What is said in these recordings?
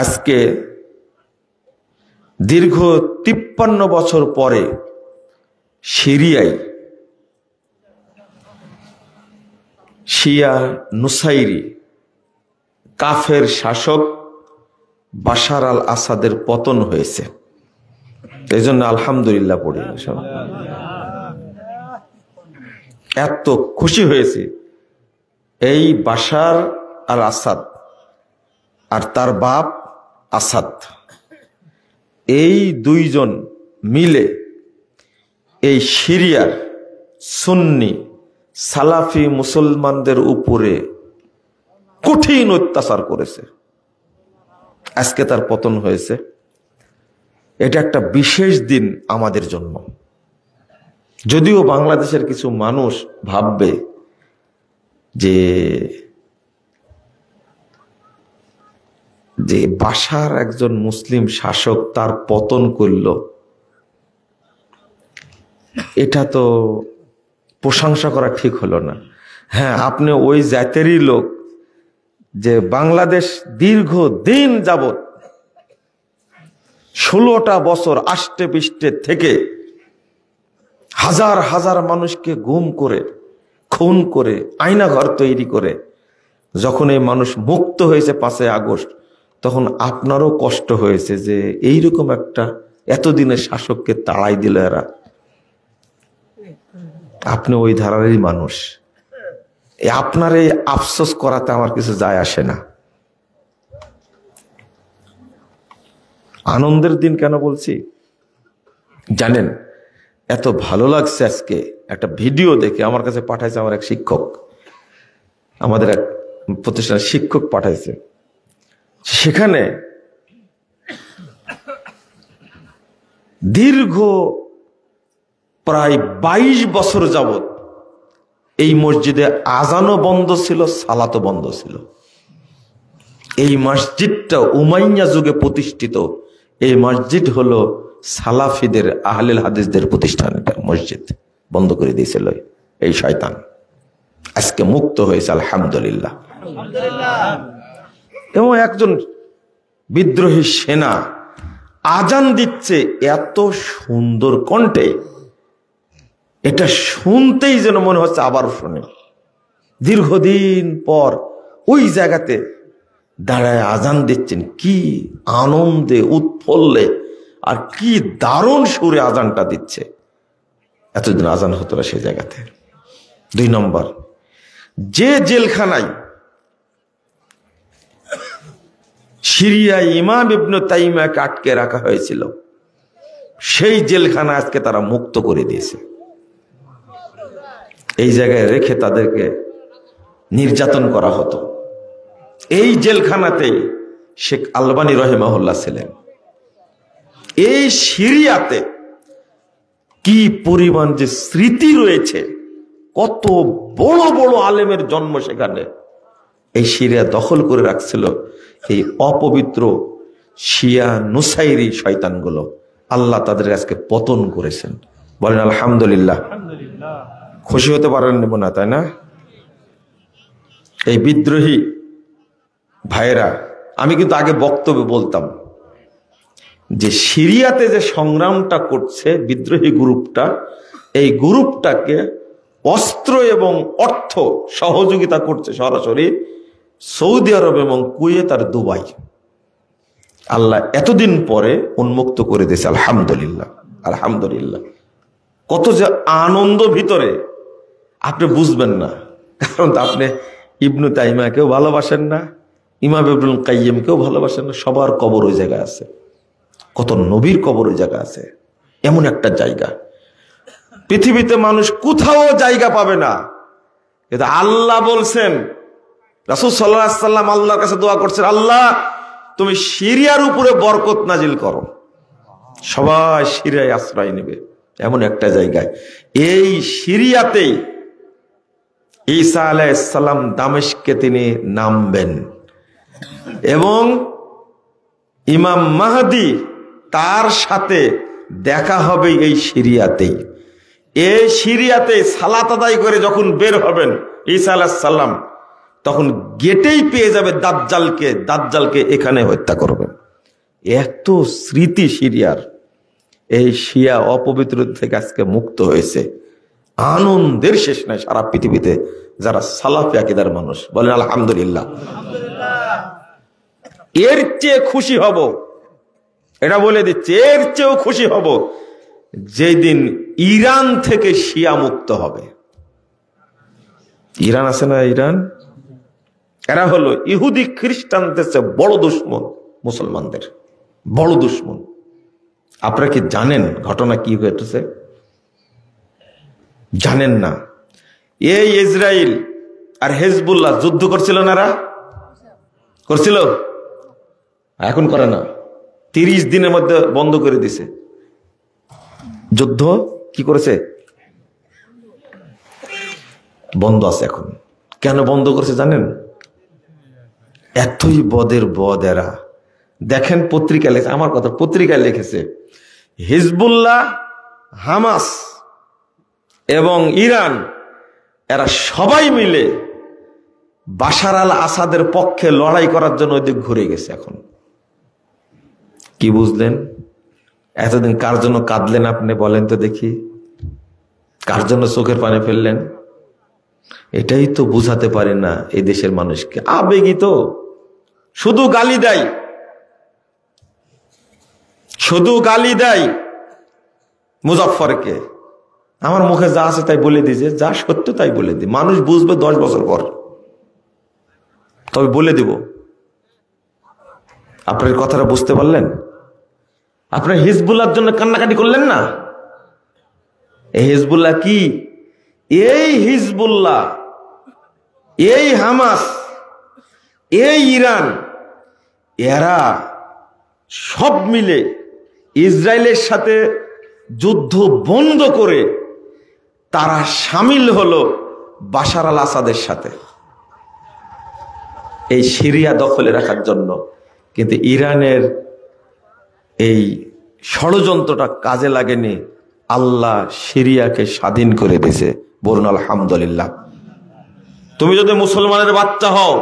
আজকে দীর্ঘ 53 বছর পরে সিরিয়ায় শিয়া নুসাইরি কাফের শাসক বাশার আল আসাদের পতন হয়েছে। এই জন্য আলহামদুলিল্লাহ পড়ি। এত খুশি হয়েছে এই বাশার আল আসাদ আর তার বাপ আসাদ, এই দুইজন মিলে এই সিরিয়ার সুন্নি সালাফি মুসলমানদের উপরে কঠিন অত্যাচার করেছে। আজকে তার পতন হয়েছে। এটা একটা বিশেষ দিন আমাদের জন্য। যদিও বাংলাদেশের কিছু মানুষ ভাববে যে বাশার একজন মুসলিম শাসক তার পতন করল, এটা তো প্রশংসা করা ঠিক হলো না। হ্যাঁ, আপনি ওই জাতেরই লোক যে বাংলাদেশ দীর্ঘ দিন যাবত 16টা বছর আষ্টে পৃষ্ঠে থেকে হাজার হাজার মানুষকে গুম করে, খুন করে, আয়নাঘর তৈরি করে যখন এই মানুষ মুক্ত হয়েছে 5 আগস্ট, তখন আপনারও কষ্ট হয়েছে যে এইরকম একটা এতদিনের শাসককে তাড়াই দিল এরা। আপনি ওই ধারারই মানুষ। আপনার এই আফসোস করাতে আমার কিছু যায় আসে না। আনন্দের দিন কেন বলছি জানেন? এত ভালো লাগছে আজকে একটা ভিডিও দেখে, আমার কাছে পাঠাইছে আমার এক শিক্ষক, আমাদের এক প্রতিষ্ঠানের শিক্ষক পাঠাইছে। সেখানে দীর্ঘ প্রায় 22 বছর যাবত এই মসজিদে আজানও বন্ধ ছিল, সালাতও বন্ধ ছিল। এই মসজিদটা উমাইয়া যুগে প্রতিষ্ঠিত। এই মসজিদ হলো সালাফিদের, আহলেল হাদিসদের প্রতিষ্ঠান। মসজিদ বন্ধ করে দিয়েছিল এই শয়তান। আজকে মুক্ত হয়েছে আলহামদুলিল্লাহ। এবং একজন বিদ্রোহী সেনা আজান দিচ্ছে এত সুন্দর কণ্ঠে, এটা শুনতেই যেন মনে হচ্ছে আবারও শুনে। দীর্ঘদিন পর ওই জায়গাতে দাঁড়ায় আজান দিচ্ছেন, কি আনন্দে উৎফুল্লে আর কি দারুণ সুরে আজানটা দিচ্ছে। এতদিন আজান হতো না সেই জায়গাতে। 2 নম্বর, যে জেলখানায় সিরিয়ায় ইমাম ইবনে তাইমিয়াকে আটকে রাখা হয়েছিল, সেই জেলখানা আজকে তারা মুক্ত করে দিয়েছে। এই জায়গায় রেখে তাদেরকে নির্যাতন করা হতো। এই জেলখানাতেই শেখ আলবানী রহিমাহুল্লাহ ছিলেন। এই সিরিয়াতে কি পরিমাণ যে স্মৃতি রয়েছে, কত বড় বড় আলেমের জন্ম সেখানে। এই সিরিয়া দখল করে রাখছিল এই অপবিত্র শিয়া নুসাইরি শয়তানগুলো। আল্লাহ তাদের আজকে পতন করেছেন। বলেন আলহামদুলিল্লাহ। খুশি হতে পারেন না, তাই না? এই বিদ্রোহী ভাইয়েরা, আমি কিন্তু আগে বক্তব্যে বলতাম যে সিরিয়াতে যে সংগ্রামটা করছে বিদ্রোহী গ্রুপটা, এই গ্রুপটাকে অস্ত্র এবং অর্থ সহযোগিতা করছে সরাসরি সৌদি আরব এবং কুয়েত আর দুবাই। আল্লাহ এতদিন পরে উন্মুক্ত করে দিয়েছে আলহামদুলিল্লাহ। আলহামদুলিল্লাহ। কত যে আনন্দ ভিতরে আপনি বুঝবেন না, কারণ আপনি ইবনে তাইমিয়াকেও ভালোবাসেন না, ইমাম ইবনুল কাইয়িমকেও ভালোবাসেন না। সবার কবর ওই জায়গায় আছে, কত নবীর কবর ওই জায়গা আছে। এমন একটা জায়গা পৃথিবীতে মানুষ কোথাও জায়গা পাবে না। কিন্তু আল্লাহ বলছেন, রাসূল সাল্লাল্লাহু আলাইহি ওয়াসাল্লাম আল্লাহর কাছে দোয়া করছেন, আল্লাহ তুমি সিরিয়ার উপরে বরকত নাজিল করো। সবাই সিরিয়ায় আশ্রয় নেবে এমন একটা জায়গায়। এই সিরিয়াতেই ঈসা আলাইহিস সালাম দামেস্কে তিনি নামবেন এবং ইমাম মাহদী তার সাথে দেখা হবে এই সিরিয়াতেই। এই সিরিয়াতে সালাত আদায় করে যখন বের হবেন ঈসা আলাইহিস সালাম, তখন গেটেই পেয়ে যাবে দাজ্জালকে, দাজ্জালকে এখানে হত্যা করবে। এত স্মৃতি সিরিয়ার। এই শিয়া অপবিত্র থেকে আজকে মুক্ত হয়েছে, আনন্দের শেষ নাই সারা পৃথিবীতে যারা সালাফি আকীদার মানুষ। বলেন আলহামদুলিল্লাহ। এর চেয়ে খুশি হব, এটা বলে দিচ্ছে, এর চেয়েও খুশি হব যেদিন ইরান থেকে শিয়া মুক্ত হবে। ইরান আছে না, ইরান, এরা হলো ইহুদি খ্রিস্টানদের চেয়ে বড় দুশমন, মুসলমানদের বড় দুশমন। আপনারা কি জানেন ঘটনা কি ঘটেছে? জানেন না? এই ইসরায়েল আর হেজবুল্লাহ যুদ্ধ করছিল না, এরা করছিল, এখন করে না, 30 দিনের মধ্যে বন্ধ করে দিছে যুদ্ধ। কি করেছে? বন্ধ আছে এখন। কেন বন্ধ করেছে জানেন? এতই বদের বদ এরা। দেখেন পত্রিকা লেখে, আমার কথা পত্রিকায় লিখেছে, হিজবুল্লাহ, হামাস এবং ইরান এরা সবাই মিলে বাশার আল আসাদের পক্ষে লড়াই করার জন্য ওইদিক ঘুরে গেছে। এখন কি বুঝলেন? এতদিন কার জন্য কাঁদলেন আপনি বলেন তো দেখি? কার জন্য চোখের পানি ফেললেন? এটাই তো বুঝাতে পারে না এই দেশের মানুষকে। আবেগী তো, শুধু গালি দেয়, শুধু গালি দেয় মুজাফফরকে। আমার মুখে যা আছে তাই বলে দিয়েছে, যা সত্য তাই বলে দিই। মানুষ বুঝবে 10 বছর পর, তবে বলে দিব। আপনার কথাটা বুঝতে পারলেন? আপনার হিজবুল্লাহর জন্য কান্নাকাটি করলেন না? এই হিজবুল্লাহ কি? এই হিজবুল্লাহ, এই হামাস, এই ইরান, এরা সব মিলে ইসরায়েলের সাথে যুদ্ধ বন্ধ করে তারা শামিল হলো বাশার আল আসাদের সাথে এই সিরিয়া দখলে রাখার জন্য। কিন্তু ইরানের এই ষড়যন্ত্রটা কাজে লাগেনি, আল্লাহ সিরিয়াকে স্বাধীন করে দিয়েছে। বলুন আলহামদুলিল্লাহ। তুমি যদি মুসলমানের বাচ্চা হও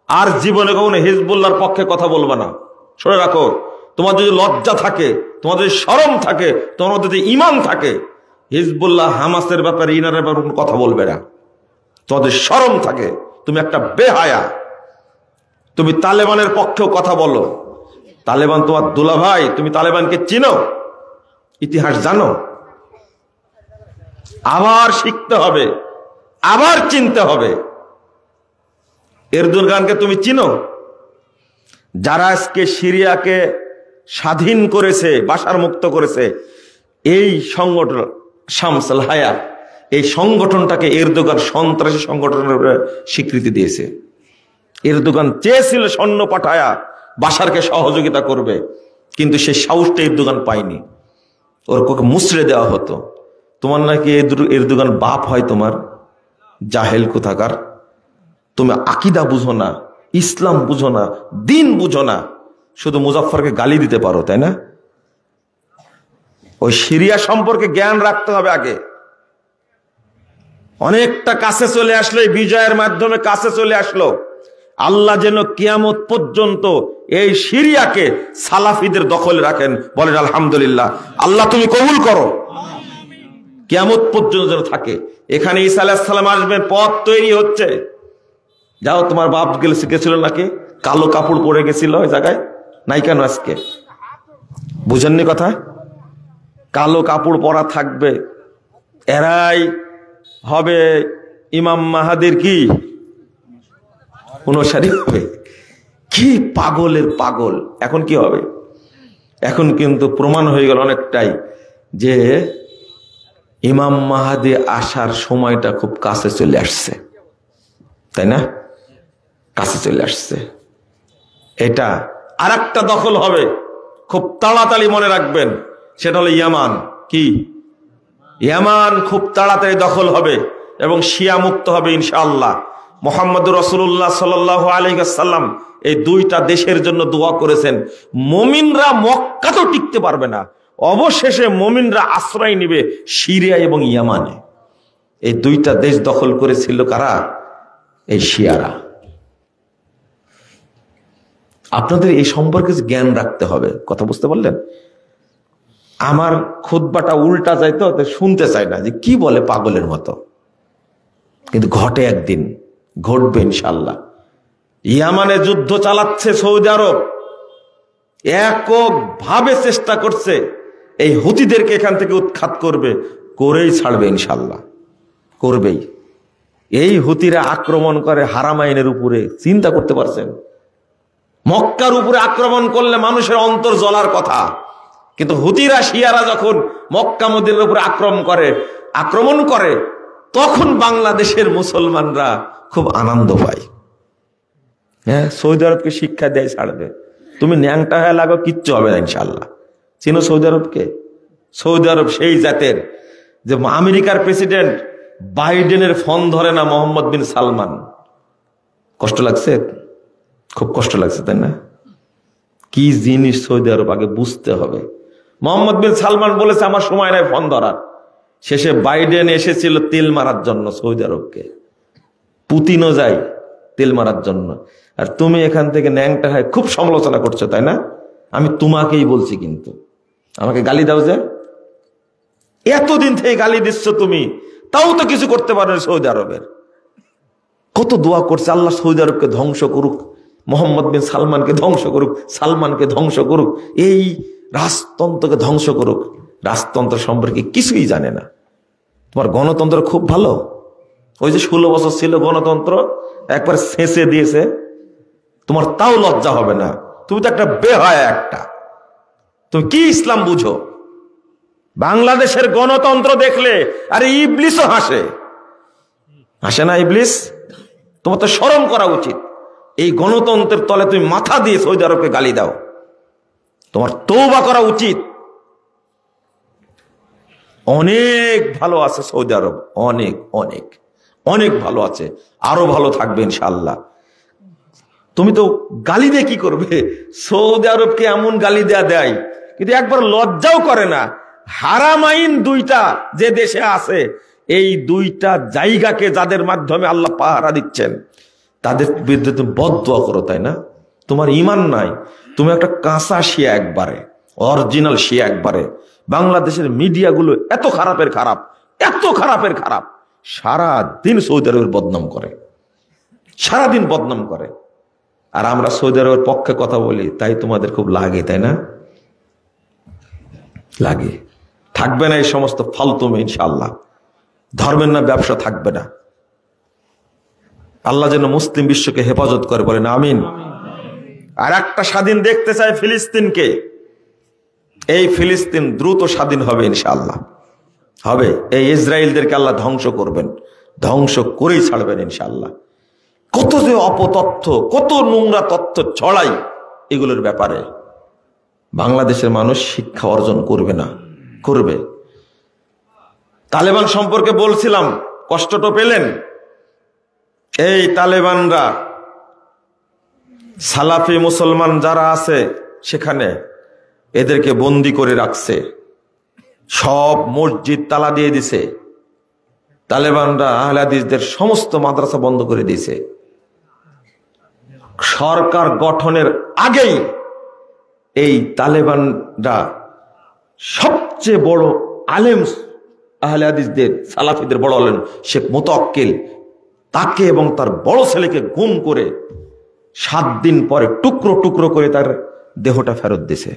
আর জীবনে কখনো হিজবুল্লাহর পক্ষে কথা বলবে না। শুনে রাখো, তোমার যদি লজ্জা থাকে, তোমার যদি শরম থাকে, তোমার যদি ঈমান থাকে, হিজবুল্লাহ হামাসের ব্যাপারে, ইরানের ব্যাপারে কোনো কথা বলবে না। তোমাদের শরম থাকে, তুমি একটা বেহায়া। তুমি তালেবানের পক্ষেও কথা বলো। তালেবান তোমার দুলাভাই, তুমি তালেবানকে চিনো, ইতিহাস জানো। আবার শিখতে হবে, আবার চিনতে হবে। এরদোগানকে তুমি চিনো? যারা আজকে সিরিয়াকে স্বাধীন করেছে, বাশার মুক্ত করেছে, এই সংগঠন শামস আল হায়াত, এই সংগঠনটাকে এরদোগান সন্ত্রাসী সংগঠনের স্বীকৃতি দিয়েছে। এরদোগান চেয়েছিল সৈন্য পাঠায়া বাশারকে সহযোগিতা করবে, কিন্তু সেই সাহসটা এরদোগান পায়নি। ওর কোকে মুচড়ে দেওয়া হতো। তোমার নাকি এরদোগান বাপ হয় তোমার? জাহেল কোথাকার। তুমি আকীদা বুঝো না, ইসলাম বুঝো না, দিন বুঝো না, শুধু মুজাফফরকে গালি দিতে পারো, তাই না? ওই সিরিয়া সম্পর্কে জ্ঞান রাখতে হবে আগে। অনেকটা কাছে চলে আসলো, এই বিজয়ের মাধ্যমে কাছে চলে আসলো। আল্লাহ যেন কিয়ামত পর্যন্ত এই সিরিয়াকে সালাফিদের দখলে রাখেন। বলেন আলহামদুলিল্লাহ। আল্লাহ তুমি কবুল করো, কিয়ামত পর্যন্ত যেন থাকে। এখানে ঈসা আলাইহিস সালাম আসবেন, পথ তৈরি হচ্ছে। যাও, তোমার বাপ গেছিল নাকি, কালো কাপড় পরে গেছিল ওই জায়গায়, নাই কেন আজকে? বুঝেননি কথা? কালো কাপড় পরা থাকবে, এরাই হবে ইমাম মাহাদির কি অনুসারী হবে। কি পাগলের পাগল। এখন কি হবে? এখন কিন্তু প্রমাণ হয়ে গেল অনেকটাই যে ইমাম মাহাদি আসার সময়টা খুব কাছে চলে আসছে, তাই না? কাছে চলে আসছে। এটা আর একটা দখল হবে, খুব তাড়াতাড়ি মনে রাখবেন, সেটা হলো ইয়ামান। কি? ইয়ামান খুব তাড়াতাড়ি দখল হবে এবং শিয়া মুক্ত হবে ইনশাআল্লাহ। মুহাম্মদুর রাসূলুল্লাহ সাল্লাল্লাহু আলাইহি ওয়াসাল্লাম এই দুইটা দেশের জন্য দোয়া করেছেন। মুমিনরা মক্কা তো টিকতে পারবে না, অবশেষে মুমিনরা আশ্রয় নেবে সিরিয়া এবং ইয়ামানে। এই দুইটা দেশ দখল করেছিল কারা? এই শিয়ারা। আপনাদের এই সম্পর্কে জ্ঞান রাখতে হবে। কথা বুঝতে পারলেন? আমার খুতবাটা উল্টা যাইতো, শুনতে চাই না যে কি বলে পাগলের মতো, কিন্তু ঘটে একদিন, ঘটবে ইনশাল্লাহ। ইয়ামানে যুদ্ধ চালাচ্ছে সৌদি আরব, এককভাবে চেষ্টা করছে এই হুতিদেরকে এখান থেকে উৎখাত করবে, করেই ছাড়বে ইনশাল্লাহ, করবেই। এই হুতিরা আক্রমণ করে হারামাইনের উপরে, চিন্তা করতে পারছেন? মক্কার উপরে আক্রমণ করলে মানুষের অন্তর জ্বলার কথা, কিন্তু হুতিরা শিয়ারা যখন মক্কা মদিনার উপরে আক্রমণ করে তখন বাংলাদেশের মুসলমানরা খুব আনন্দ পায়। হ্যাঁ, সৌদি আরবকে শিক্ষা দেয় ছাড়বে, তুমি ন্যাংটা হয়ে লাগো, কিচ্ছু হবে না ইনশাল্লাহ। চিনো সৌদি আরবকে? সৌদি আরব সেই জাতের যে আমেরিকার প্রেসিডেন্ট বাইডেনের ফোন ধরে না মোহাম্মদ বিন সালমান। কষ্ট লাগছে? খুব কষ্ট লাগছে, তাই না? কি জিনিস সৌদি আরব আগে বুঝতে হবে। মোহাম্মদ বিন সালমান বলেছে আমার সময় নাই ফোন ধরার। শেষে বাইডেন এসেছিল তেল মারার জন্য সৌদি আরবকে, পুতিনও যায় তেল মারার জন্য। আর তুমি এখান থেকে ন্যাংটা হয় খুব সমালোচনা করছো, তাই না? আমি তোমাকেই বলছি, কিন্তু আমাকে গালি দাও যে, এতদিন থেকে গালি দিচ্ছ তুমি, তাও তো কিছু করতে পারো সৌদি আরবের। কত দোয়া করছে আল্লাহ সৌদি আরবকে ধ্বংস করুক, মোহাম্মদ বিন সালমানকে ধ্বংস করুক, সালমানকে ধ্বংস করুক, এই রাজতন্ত্রকে ধ্বংস করুক। রাজতন্ত্র সম্পর্কে কিছুই জানে না। তোমার গণতন্ত্র খুব ভালো, ওই যে 16 বছর ছিল গণতন্ত্র, একবার শেষে দিয়েছে, তোমার তাও লজ্জা হবে না। তুমি তো একটা বেহায়া একটা, তুমি কি ইসলাম বুঝো? বাংলাদেশের গণতন্ত্র দেখলে আরে ইবলিসও হাসে, হাসে না ইবলিস? তোমার তো শরম করা উচিত। এই গণতন্ত্রের তলে তুমি মাথা দিয়ে সৌদি আরবকে গালি দাও, তোমার তওবা করা উচিত। অনেক ভালো আছে সৌদি আরব, অনেক অনেক অনেক ভালো আছে, আরো ভালো থাকবে ইনশাআল্লাহ। তুমি তো গালি দিয়ে কি করবে? সৌদি আরবকে এমন গালি দেয়, কিন্তু একবার লজ্জাও করে না। হারামাইন দুইটা যে দেশে আছে, এই দুইটা জায়গাকে যাদের মাধ্যমে আল্লাহ পাহারা দিচ্ছেন, তাদের বিরুদ্ধে তুমি বদদুয়া করো, তাই না? তোমার ঈমান নাই, তুমি একটা কাঁচা শিয়া একবারে, অরিজিনাল শিয়া একবারে। বাংলাদেশের মিডিয়াগুলো এত খারাপের খারাপ, এত খারাপের খারাপ, সারাদিন সৌদি আরবের বদনাম করে, সারাদিন বদনাম করে। আর আমরা সৌদি আরবের পক্ষে কথা বলি, তাই তোমাদের খুব লাগে, তাই না? লাগে। থাকবে না এই সমস্ত ফালতুমি ইনশাআল্লাহ, ধর্মের না ব্যবসা থাকবে না। আল্লাহ যেন মুসলিম বিশ্বকে হেফাজত করে, বলেন আমিন। আর একটা স্বাধীন দেখতে চাই ফিলিস্তিনকে। এই ফিলিস্তিন দ্রুত স্বাধীন হবে ইনশাআল্লাহ, হবে। এই ইসরায়েলদেরকে আল্লাহ ধ্বংস করবেন, ধ্বংস করেই ছাড়বেন ইনশাআল্লাহ। কত যে অপতথ্য, কত নোংরা তথ্য ছড়াই এগুলোর ব্যাপারে। বাংলাদেশের মানুষ শিক্ষা অর্জন করবে না, করবে। তালেবান সম্পর্কে বলছিলাম, কষ্ট তো পেলেন। এই তালেবানরা সালাফি মুসলমান যারা আছে সেখানে এদেরকে বন্দি করে রাখছে, সব মসজিদ তালা দিয়ে দিছে। তালেবানরা আহলে হাদিসদের সমস্ত মাদ্রাসা বন্ধ করে দিয়েছে। সরকার গঠনের আগেই এই তালেবানরা সবচেয়ে বড় আলেম আহলে হাদিসদের, সালাফিদের বড় আলেম শেখ মুতাওয়াক্কিল, তাকে এবং তার বড় ছেলেকে গুম করে 7 দিন পরে টুকরো টুকরো করে তার দেহটা ফেরত দিছে।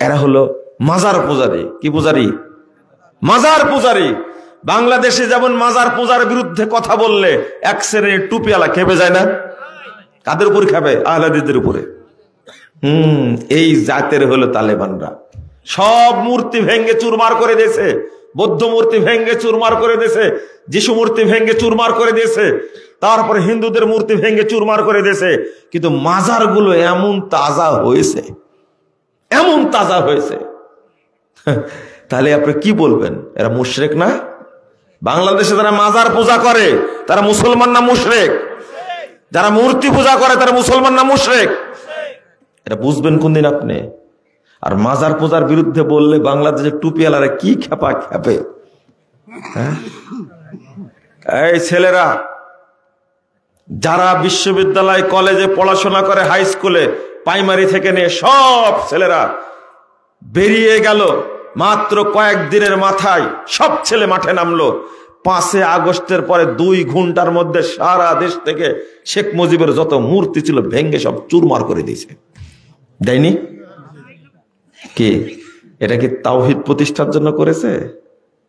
এরা হলো মাজার পূজারী। কি পূজারী? মাজার পূজারী। বাংলাদেশে যেমন মাজার পূজার বিরুদ্ধে কথা বললে এক শ্রেণীর টুপিওয়ালা খেপে যায় না? কাদের উপর খেপে? আহলে হাদিসদের উপরে। এই জাতের হলো তালেবানরা। সব মূর্তি ভেঙ্গে চুরমার করে দিয়েছে, বৌদ্ধ মূর্তি ভেঙ্গে চুরমার করে দিয়েছে, যিশু মূর্তি ভেঙ্গে চুরমার করে দিয়েছে, তারপরে হিন্দুদের মূর্তি ভেঙ্গে চুরমার করে দিয়েছে। কিন্তু মাজারগুলো এমন তাজা হয়েছে, এমন তাজা হয়েছে। তাহলে আপনি কি বলবেন? এরা মুশরিক না? বাংলাদেশে যারা মাজার পূজা করে তারা মুসলমান না মুশরিক? যারা মূর্তি পূজা করে তারা মুসলমান না মুশরিক? এটা বুঝবেন কোনদিন আপনি? আর মাজার পূজার বিরুদ্ধে বললে বাংলাদেশের টুপিওয়ালারা কি খেপা খেপে। এই ছেলেরা যারা বিশ্ববিদ্যালয় কলেজে পড়াশোনা করে, হাই স্কুলে প্রাইমারি থেকে নিয়ে সব ছেলেরা বেরিয়ে গেল, মাত্র কয়েকদিনের মাথায় সব ছেলে মাঠে নামলো। 5 আগস্টের পরে 2 ঘন্টার মধ্যে সারা দেশ থেকে শেখ মুজিবের যত মূর্তি ছিল ভেঙ্গে সব চুরমার করে দিয়েছে, দেয়নি? কি এটা কি তাওহীদ প্রতিষ্ঠার জন্য করেছে,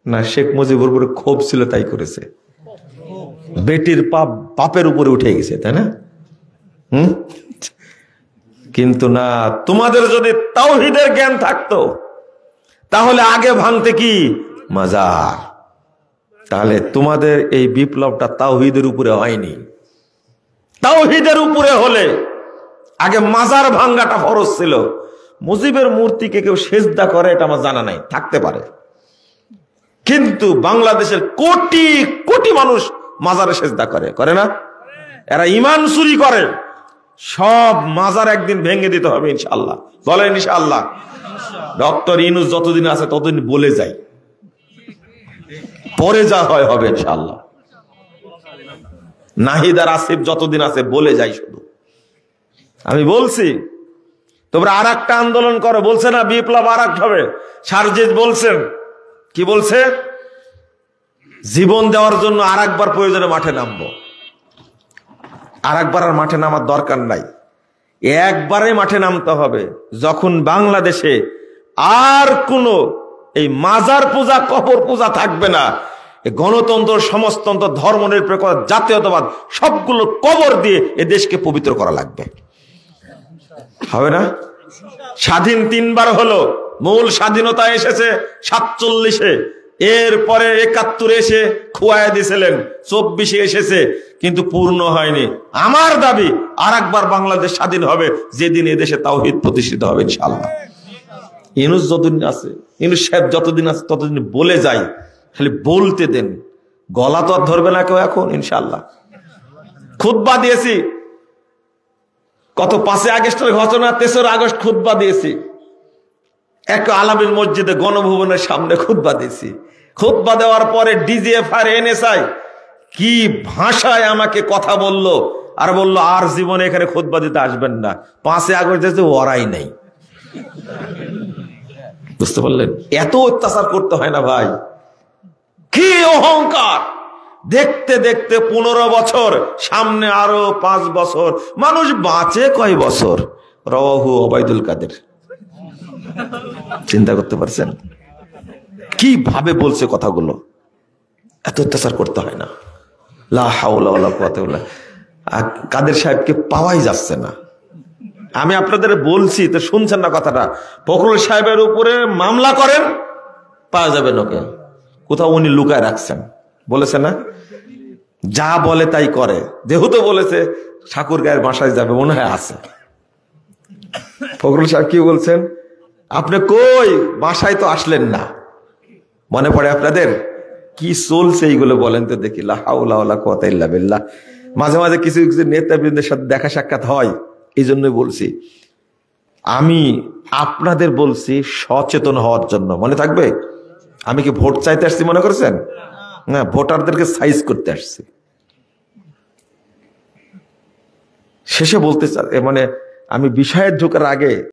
না শেখ মুজিবের উপরে ক্ষোভ ছিল তাই করেছে? বেটির পাপ বাপের উপরে উঠে গেছে, তাই না? কিন্তু না, তোমাদের যদি তাওহীদের জ্ঞান থাকতো তাহলে আগে ভাঙতে কি মাজার। তাহলে তোমাদের এই বিপ্লবটা তাওহীদের উপরে হয়নি। তাওহীদের উপরে হলে আগে মাজার ভাঙ্গাটা ফরজ ছিল। মুজিবের মূর্তিকে কেউ সেজদা করে এটা আমার জানা নাই, থাকতে পারে, কিন্তু বাংলাদেশের কোটি কোটি মানুষ মাজারে সেজদা করে, করে না? এরা ঈমান চুরি করে। সব মাজার একদিন ভেঙে দিতে হবে ইনশাআল্লাহ। বলেন ইনশাআল্লাহ। ডক্টর ইউনূস যতদিন আছে ততদিন বলে যাই, পরে যা হয় হবে ইনশাআল্লাহ। নাহিদ আর আসিফ যতদিন আছে বলে যাই শুধু। আমি বলছি তোমরা আর একটা আন্দোলন করো, বলছে না বিপ্লব আর এক হবে। সার্জিস বলছেন, কি বলছে? জীবন দেওয়ার জন্য আর একবার প্রয়োজনে মাঠে নামবো। আর একবার আর মাঠে নামার দরকার নাই, একবারে মাঠে নামতে হবে যখন বাংলাদেশে আর কোনো এই মাজার পূজা কবর পূজা থাকবে না। গণতন্ত্র, সমাজতন্ত্র, ধর্মনিরপেক্ষ, জাতীয়তাবাদ সবগুলো কবর দিয়ে এ দেশকে পবিত্র করা লাগবে। হবে না? স্বাধীন 3 বার হলো। মূল স্বাধীনতা এসেছে 47-এ, এরপরে 71 এসে খুয়ায় দিয়েছিলেন, 24-এ এসেছে, কিন্তু পূর্ণ হয়নি। আমার দাবি আর একবার বাংলাদেশ স্বাধীন হবে যেদিন এদেশে তাওহীদ প্রতিষ্ঠিত হবে ইনশাআল্লাহ। ইউনূস যতদিন আছে, ইউনূস সাহেব যতদিন আছে ততদিন বলে যাই, খালি বলতে দেন, গলা তো আর ধরবে না কেউ এখন ইনশাআল্লাহ। খুতবা দিয়েছি কত 5 আগস্টের ঘটনা, 3 আগস্ট খুতবা দিয়েছি এক আলামিন মসজিদে গণভবনের সামনে খুতবা দিয়েছি। খুতবা দেওয়ার পরে ডিজিএফআর এনএসআই কি ভাষায় আমাকে কথা বললো, আর বললো আর জীবনে এখানে খুতবা দিতে আসবেন না। 5 আগস্ট যেতে ওরাই নেই। বুঝতে পারলেন? এত অত্যাচার করতে হয় না ভাই, কি অহংকার! দেখতে দেখতে 15 বছর, সামনে আরো 5 বছর, মানুষ বাঁচে কয় বছর? রাওয়াহু ওবাইদুল কাদের। চিন্তা করতে পারছেন কিভাবে বলছে কথাগুলো? এত অত্যাচার করতে হয় না। লা হাওলা ওয়ালা কুওয়াতা ইল্লা বিল্লাহ। কাদের সাহেবকে পাওয়াই যাচ্ছে না। আমি আপনাদের বলছি তো শুনছেন না কথাটা। ফখরুল সাহেবের উপরে মামলা করেন, পাওয়া যাবে ওকে, কোথাও উনি লুকায় রাখছেন। বলেছে না, যা বলে তাই করে। যেহেতু বলেছে ঠাকুর গায়ের বাসায় যাবে, মনে হয় আছে। ফখরুল সাহেব কি বলছেন? আপনি কই, বাসায় তো আসলেন না। মনে পড়ে আপনাদের কি চলছে এইগুলো বলেন তো দেখি। লা হাওলা ওয়ালা কুওয়াতা ইল্লা বিল্লাহ। মাঝে মাঝে কিছু কিছু নেতাবৃন্দের সাথে দেখা সাক্ষাৎ হয়, এই জন্যই বলছি। আমি আপনাদের বলছি সচেতন হওয়ার জন্য। মনে থাকবে, আমি কি ভোট চাইতে আসছি মনে করেছেন? না, ভোটারদেরকে সাইজ করতে আসছি। শেষে বলতে চাই, মানে আমি বিষয়ে ঢোকার আগে